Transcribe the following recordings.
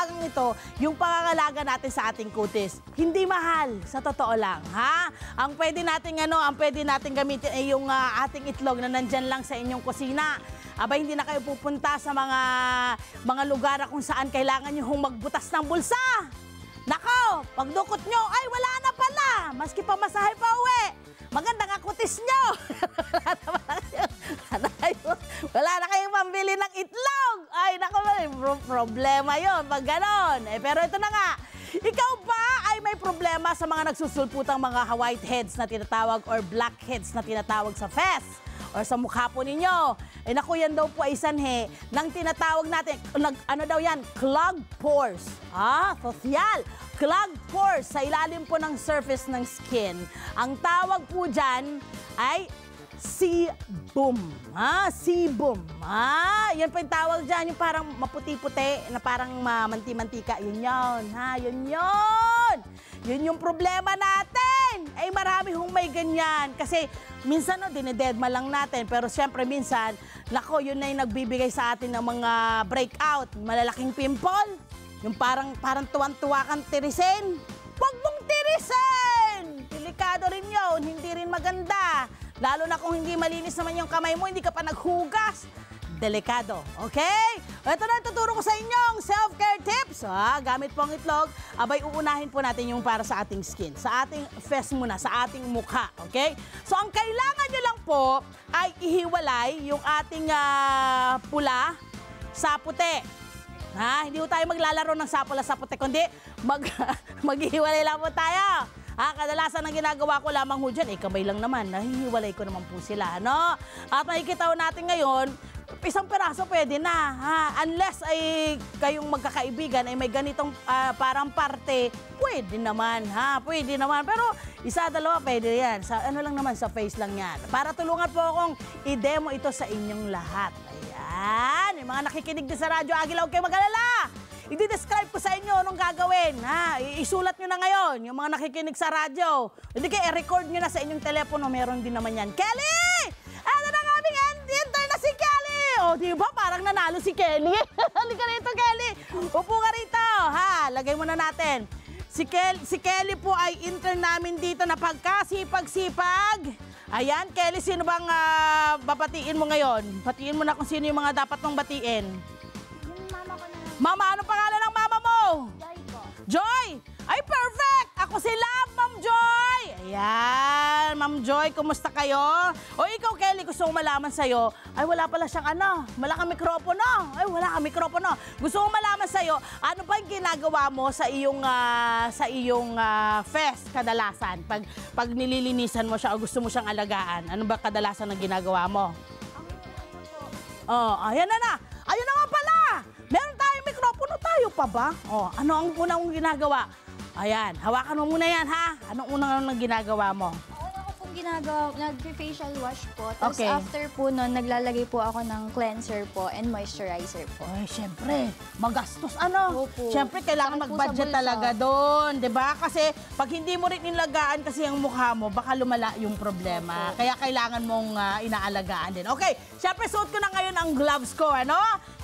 pangangalagang ito, yung pangangalaga natin sa ating kutis. Hindi mahal, sa totoo lang, ha? Ang pwede nating gamitin ay yung ating itlog na nandyan lang sa inyong kusina. Aba, hindi na kayo pupunta sa mga lugar kung saan kailangan nyo magbutas ng bulsa. Nako, pagdukot nyo, ay wala na pala. Maski pa masahe pa uwi. Maganda nga kutis nyo. Wala na kayong pambili ng itlog. Ay, nako, problema yon pag ganon. Pero ito na nga, ikaw ba ay may problema sa mga nagsusulputang mga whiteheads na tinatawag or blackheads na tinatawag sa face? O sa mukha po ninyo. Naku, yan daw po ay sanhe ng tinatawag natin, ano daw yan? Clogged pores. Social. Clogged pores sa ilalim po ng surface ng skin. Ang tawag po dyan ay sebum. Sebum. Yan po yung tawag dyan, yung parang maputi-puti, na parang manti-mantika. Yun yun. Yun yun. Yun yung problema natin. Ay marami hong may ganyan. Kasi minsan dinededma lang natin. Pero siyempre minsan, nako, yun na yung nagbibigay sa atin ng mga breakout. Malalaking pimple. Yung parang tuwan-tuwa kang tirisin. Huwag mong tirisin! Delikado rin yun. Hindi rin maganda. Lalo na kung hindi malinis naman yung kamay mo, hindi ka pa naghugas. Delikado. Okay? Ito na tuturo ko sa inyong self-care tips. Gamit po ang itlog. Abay, uunahin po natin yung para sa ating skin. Sa ating face muna, sa ating mukha. Okay? So, ang kailangan nyo lang po ay ihiwalay yung ating pula sa puti. Hindi po tayo maglalaro ng sapula sa puti, kundi maghihiwalay lang po tayo. Kadalasan ang ginagawa ko lamang ho dyan, kamay lang naman, nahihiwalay ko naman po sila, no? At makikita ho natin ngayon, isang peraso pwede na, unless ay kayong magkakaibigan ay may ganitong parang parte, pwede naman, pwede naman. Pero isa, dalawa, pwede yan. Ano lang naman, sa face lang yan. Para tulungan po akong i-demo ito sa inyong lahat. Ayan, yung mga nakikinig din sa Radyo Agila, huwag kayo mag-alala. I-describe ko sa inyo anong gagawin. Isulat nyo na ngayon, yung mga nakikinig sa radyo. Hindi kayo, i-record nyo na sa inyong telepono. Meron din naman yan. Kelly! Ano na aming intern na si Kelly? Diba? Parang nanalo si Kelly. Halika rito, Kelly. Upo ka rito. Lagay muna natin. Si Kelly po ay intern namin dito na pagkasipag-sipag. Ayan, Kelly, sino bang babatiin mo ngayon? Batiin mo na kung sino yung mga dapat mong batiin. Mama, anong pangalan ng mama mo? Joy po. Joy! Ay, perfect! Ako si Love, Ma'am Joy! Ayan, Ma'am Joy, kumusta kayo? O ikaw, Kelly, gusto kong malaman sa'yo, ay wala pala siyang wala kang mikropono. Ay, wala kang mikropono. Gusto kong malaman sa'yo, ano ba yung ginagawa mo sa iyong face kadalasan? Pag nililinisan mo siya o gusto mo siyang alagaan, ano ba kadalasan ang ginagawa mo? Ayan na. Ayun na nga pala! Meron tayong mikropono, tayo pa ba? Ano ang unang ginagawa? Ayan, hawakan mo muna yan, ha? Anong unang ginagawa mo? Ako pong ginagawa, nag-facial wash po. Tapos Okay. after po nun, naglalagay po ako ng cleanser po and moisturizer po. Ay, syempre, magastos Opo. Syempre, kailangan Takot po mag-budget sa bulsa. talaga doon, di ba? Kasi pag hindi mo rin nilagaan kasi ang mukha mo, baka lumala yung problema. Opo. Kaya kailangan mong inaalagaan din. Okay, syempre, suot ko na ngayon ang gloves ko,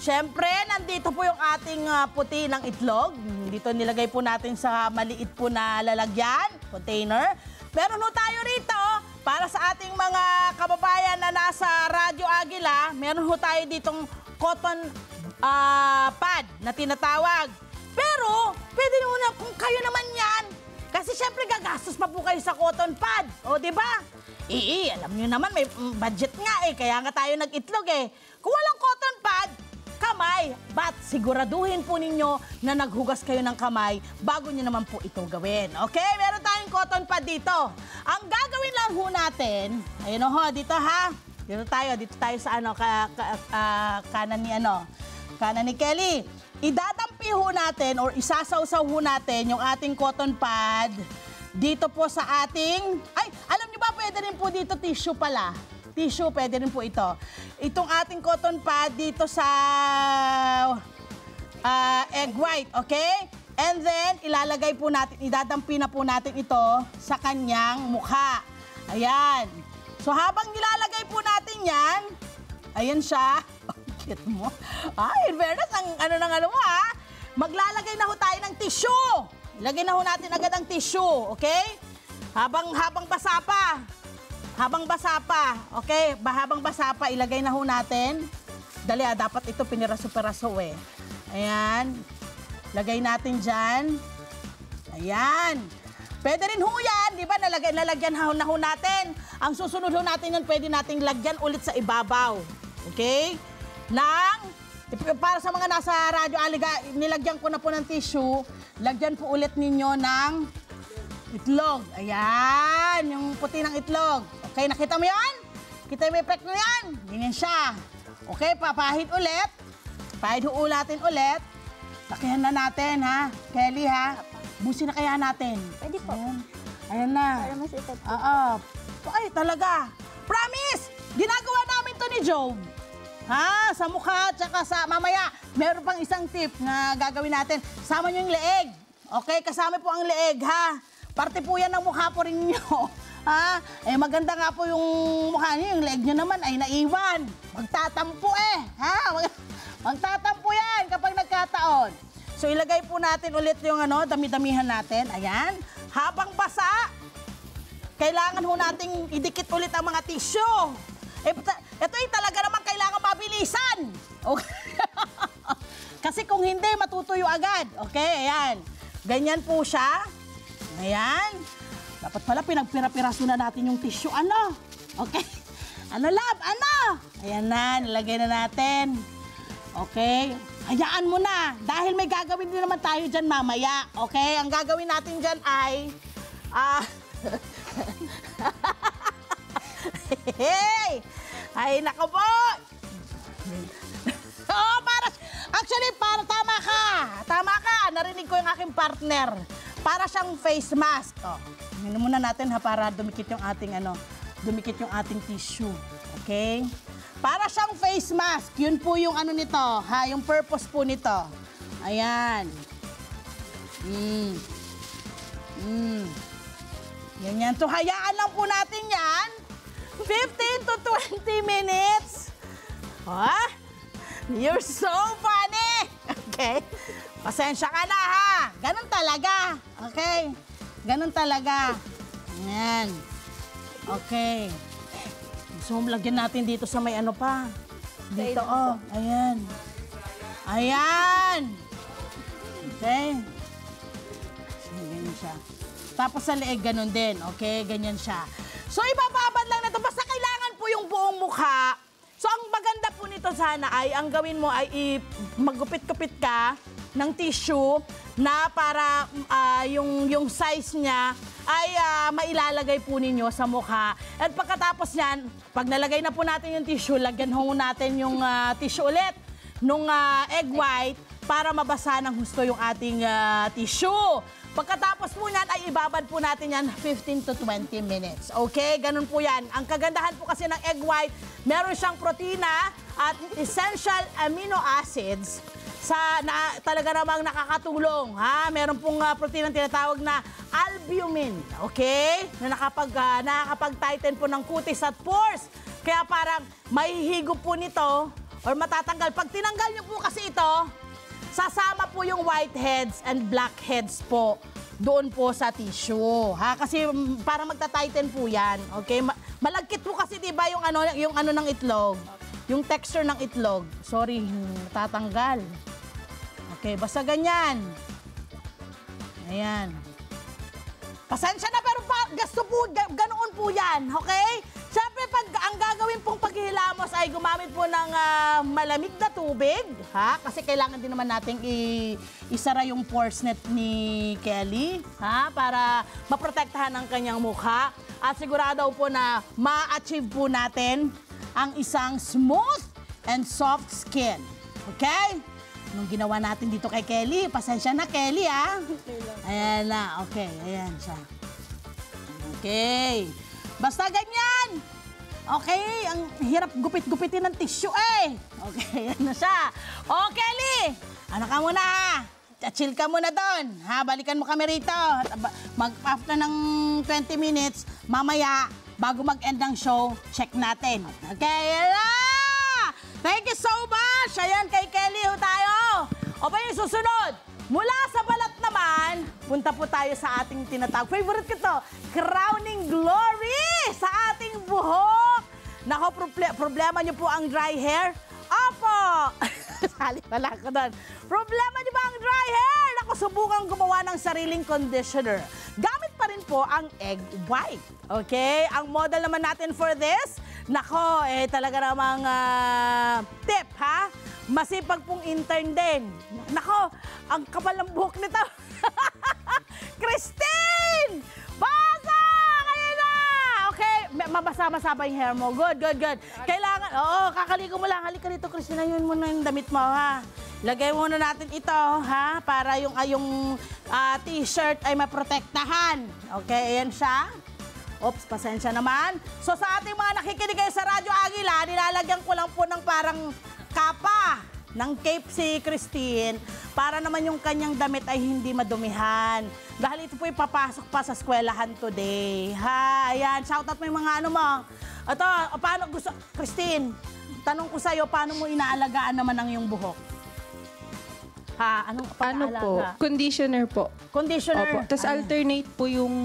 Syempre, nandito po yung ating puti ng itlog. Dito nilagay po natin sa maliit po na lalagyan, container. Meron po tayo rito, para sa ating mga kababayan na nasa Radyo Agila, meron po tayo ditong cotton pad na tinatawag. Pero, pwede na kung kayo naman yan. Kasi syempre gagastos pa po kayo sa cotton pad. O, di ba? Alam nyo naman, may budget nga kaya nga tayo nag-itlog Kung walang cotton pad, kamay. But siguraduhin po ninyo na naghugas kayo ng kamay bago nyo naman po ito gawin. Okay? Meron tayong cotton pad dito. Ang gagawin lang ho natin, ayun dito Dito tayo sa kanan ni Kelly. Idadampi ho natin or isasawsaw ho natin yung ating cotton pad dito po sa ating, alam nyo ba pwede rin po dito tissue pala. Tissue, pwede rin po ito. Itong ating cotton pad dito sa egg white, okay? And then, ilalagay po natin, idadampi na po natin ito sa kanyang mukha. Ayan. So, habang nilalagay po natin yan, ayan siya. Cute mo. In fairness, maglalagay na ho tayo ng tissue. Ilagay na ho natin agad ang tissue, okay? Habang basa pa. Habang basa pa, okay? Habang basa pa, ilagay na ho natin. Dali dapat ito piniraso-piraso eh. Ayan. Lagay natin dyan. Ayan. Pwede rin ho yan, di ba? Nalagyan na ho natin. Ang susunod ho natin yun, pwede nating lagyan ulit sa ibabaw. Okay? Para sa mga nasa radyo, nilagyan ko na po ng tissue, lagyan po ulit ninyo ng itlog. Ayan, yung puti ng itlog. Okay, nakita mo yan? Kita mo yung effect mo yan? Ganyan siya. Okay, papahid ulit. Pahid ho natin ulit. Lakihan na natin, ha? Kelly, ha? Busin na kaya natin. Pwede po. Ayan na. Para mas effective. Oo. Ay, talaga. Promise! Ginagawa namin to ni Job. Ha? Sa mukha, tsaka sa mamaya. Meron pang isang tip na gagawin natin. Sama nyo yung leeg. Okay? Kasama po ang leeg, ha? Parte po yan ng mukha po rin nyo. Ha? Eh, maganda nga po yung mukha nyo. Yung leeg nyo naman ay naiwan. Magtatampo eh. Ha? Magtatampo yan kapag nagkataon. So, ilagay po natin ulit yung dami-damihan natin. Ayan. Habang basa, kailangan ho nating idikit ulit ang mga tissue. Ito ay talaga naman kailangan mabilisan. Okay. Kasi kung hindi, matutuyo agad. Okay, ayan. Ganyan po siya. Ayan. Dapat pala pinagpira-piraso na natin yung tissue. Ano? Okay. Ano, love? Ano? Ayan na, nilagay na natin. Okay. Hayaan mo na. Dahil may gagawin din naman tayo dyan mamaya. Okay? Ang gagawin natin dyan ay... Hey! Ay, nako po! Oh, actually, tama ka. Tama ka. Narinig ko yung aking partner. Para siyang face mask. Oh, tingnan muna natin ha, para dumikit yung ating tissue. Okay? Para siyang face mask. Yun po yung nito, ha? Yung purpose po nito. Ayan. Yan. So, hayaan lang po natin yan. 15 to 20 minutes. Ha? You're so funny. Okay? Pasensya ka na, ha? Ganun talaga. Okay? Ganun talaga. Ayan. Okay. So, lagyan natin dito sa may pa. Dito, oh. Ayan. Ayan. Okay. So, ganyan siya. Tapos sa leeg, ganun din. Okay, ganyan siya. So, ibababad lang na ito. Basta kailangan po yung buong mukha. So, ang maganda po nito sana ay, ang gawin mo ay maggupit-gupit ka ng tissue na para yung size niya ay mailalagay po ninyo sa mukha. At pagkatapos niyan, pag nalagay na po natin yung tissue, lagyan ho natin yung tissue ulit nung egg white para mabasa ng husto yung ating tissue. Pagkatapos po niyan ay ibabad po natin yan 15 to 20 minutes. Okay? Ganun po yan. Ang kagandahan po kasi ng egg white, meron siyang protina at essential amino acids talaga namang nakakatulong. Ha? Meron pong protina tinatawag na albumin. Okay? Na nakakapag-tighten po ng kutis at pores. Kaya parang mahihigop po nito or matatanggal. Pag tinanggal niyo po kasi ito, sasama po yung whiteheads and blackheads po doon po sa tissue. Ha? Kasi para magta-tighten po yan. Okay? Malagkit po kasi diba yung ano ng itlog. Yung texture ng itlog. Sorry, tatanggal. Okay, basta ganyan. Ayan. Pasensya na pero gasto po, ganoon po yan. Okay? Siyempre, ang gagawin pong paghihilamos ay gumamit po ng malamig na tubig. Ha? Kasi kailangan din naman nating isara yung pores net ni Kelly. Ha? Para maprotektahan ang kanyang mukha. At sigurado po na ma-achieve po natin ang isang smooth and soft skin. Okay? Nung ginawa natin dito kay Kelly, pasensya na Kelly, ha? Ayan na, okay, ayan siya. Okay. Basta ganyan. Okay, ang hirap gupit-gupitin ng tissue eh. Okay, ayan na siya. Oh, Kelly, ano ka muna ha? Chill ka muna doon. Ha, balikan mo kami rito. After ng 20 minutes, mamaya, bago mag-end ng show, check natin. Okay, ayan na! Thank you so much! Ayan, kay Kelly ho tayo. O ba yung susunod? Mula sa balat naman, punta po tayo sa ating tinatawag. Favorite ko to, crowning glory sa ating buhok. Nako, problema niyo po ang dry hair? Opo! Sali pala ko doon. Problema niyo ba ang dry hair? Nako, subukan gumawa ng sariling conditioner. Gamit pa rin po ang egg white. Okay? Ang model naman natin for this, nako, talaga namang tip, ha? Masipag pong intern din. Nako, ang kapal ng buhok nito. Christine! Basa! Kayo na! Okay, mabasa-masa ba yung hair mo? Good, good, good. Kailangan, kakaligo mo lang. Halika dito, Christine. Ayun mo na yung damit mo, ha? Lagay muna natin ito, ha? Para yung t-shirt ay maprotektahan. Okay, ayan siya. Oops, pasensya naman. So sa ating mga nakikinig kayo sa Radyo Agila, nilalagyan ko lang po ng parang kapa ng cape si Christine para naman yung kanyang damit ay hindi madumihan. Dahil ito po ipapasok pa sa eskwelahan today. Ha, ayan, shoutout mo yung mga ano mo. Ito, paano gusto, Christine, tanong ko sa'yo, paano mo inaalagaan naman ang iyong buhok? Ha, anong pag-aalaga? Po? Conditioner po. Conditioner? Opo. Tapos alternate po yung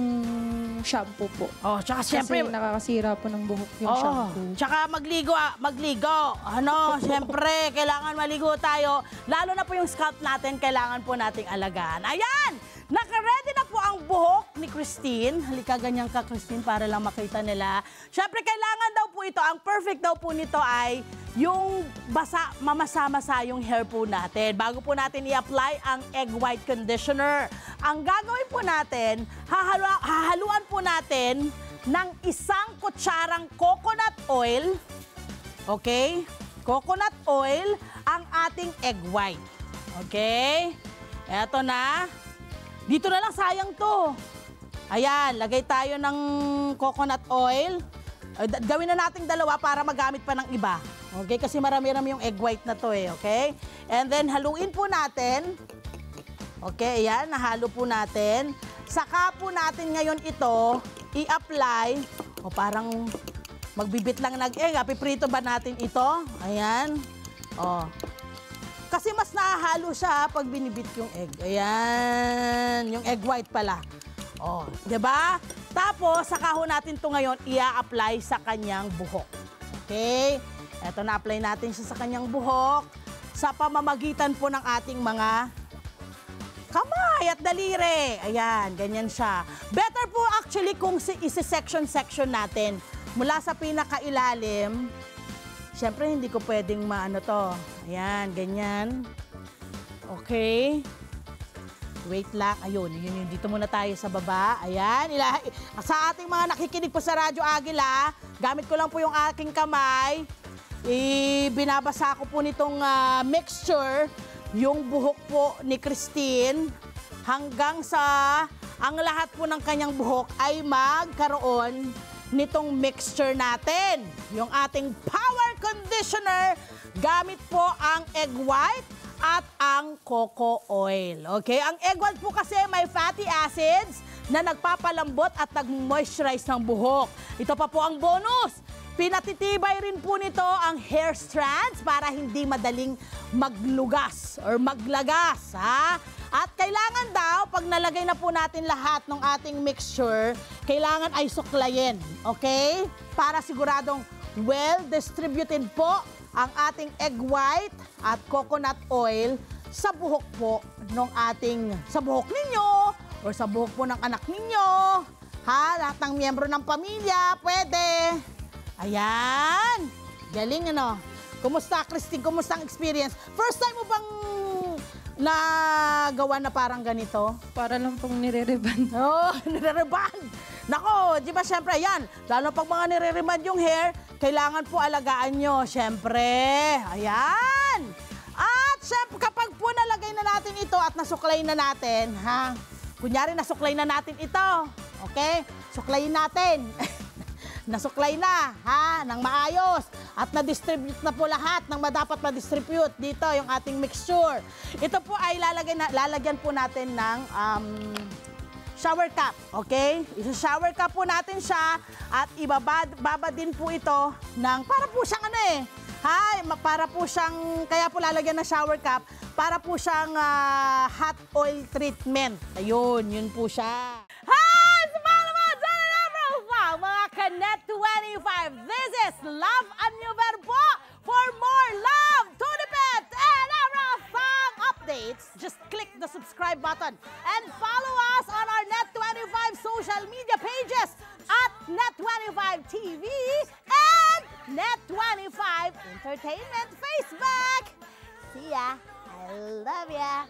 shampoo po. Oh, tsaka siyempre, Kasi nakakasira po ng buhok yung shampoo. Tsaka magligo. Ano, siyempre, kailangan maligo tayo. Lalo na po yung scalp natin, kailangan po nating alagaan. Ayan! Naka-ready na po ang buhok ni Christine. Halika, ganyan ka, Christine, para lang makita nila. Siyempre, kailangan daw po ito, ang perfect daw po nito ay yung mamasa-masa yung hair po natin. Bago po natin i-apply ang egg white conditioner. Ang gagawin po natin, hahaluan po natin ng 1 kutsarang coconut oil. Okay? Coconut oil ang ating egg white. Okay? Eto na. Dito na lang, sayang to. Ayan, lagay tayo ng coconut oil. Gawin na nating 2 para magamit pa ng iba. Okay, kasi marami-rami yung egg white na to okay? And then, haluin po natin. Okay, ayan, nahalo po natin. Saka po natin ngayon ito, i-apply. O parang magbibit lang nag-egg. Piprito ba natin ito? Ayan. O. Kasi mas nahahalo siya pag binibit yung egg. Ayan, yung egg white pala. O, diba? Tapos, saka ho natin ito ngayon, i-apply sa kanyang buhok. Okay? Eto, na-apply natin siya sa kanyang buhok sa pamamagitan po ng ating mga kamay at daliri. Ayan, ganyan siya. Better po actually kung isi-section-section natin. Mula sa pinakailalim, siyempre hindi ko pwedeng maano to. Ayan, ganyan. Okay. Wait lang. Ayun, yun. Dito muna tayo sa baba. Ayan. Sa ating mga nakikinig po sa Radyo Agila, gamit ko lang po yung aking kamay. Binabasa ko po nitong mixture, yung buhok po ni Christine, hanggang sa ang lahat po ng kanyang buhok ay magkaroon nitong mixture natin. Yung ating power conditioner, gamit po ang egg white at ang coco oil. Okay? Ang egg white po kasi may fatty acids na nagpapalambot at nag-moisturize ng buhok. Ito pa po ang bonus. Pinatitibay rin po nito ang hair strands para hindi madaling maglugas or maglagas. Ha? At kailangan daw, pag nalagay na po natin lahat ng ating mixture, kailangan ay suklayin. Okay? Para siguradong well-distributed po ang ating egg white at coconut oil sa buhok po ng sa buhok ninyo or sa buhok po ng anak ninyo. Ha? Lahat ng miyembro ng pamilya, pwede. Ayan. Galing, ano? Kumusta, Christine? Kumusta ang experience? First time mo bang nagawa na parang ganito? Para lang pong nire-reband. Oh, nire-reband. Nako, di ba syempre, yan. Lalo pag mga nire-reband yung hair, kailangan po alagaan nyo, syempre. Ayan. At syempre, kapag po nalagay na natin ito at nasuklay na natin, ha? Kunyari, nasuklay na natin ito. Okay? Suklayin natin. Nasuklay na, ha? Nang maayos. At na-distribute na po lahat ng dapat ma-distribute dito, yung ating mixture. Ito po ay lalagyan po natin ng shower cap, okay? Isa-shower cap po natin siya at ibabad din po ito ng, para po siyang Hi, para po siyang, kaya po lalagyan ng shower cap, para po siyang hot oil treatment. Ayun, yun po siya. Hi! Sumama mo dyan na profile, mga Kanet 25. This is Love and New Verbo. For more love, Tunipet, and Everything updates, just click the subscribe button and follow us on our Net25 social media pages at Net25 TV and Net25 Entertainment Facebook. See ya. I love ya.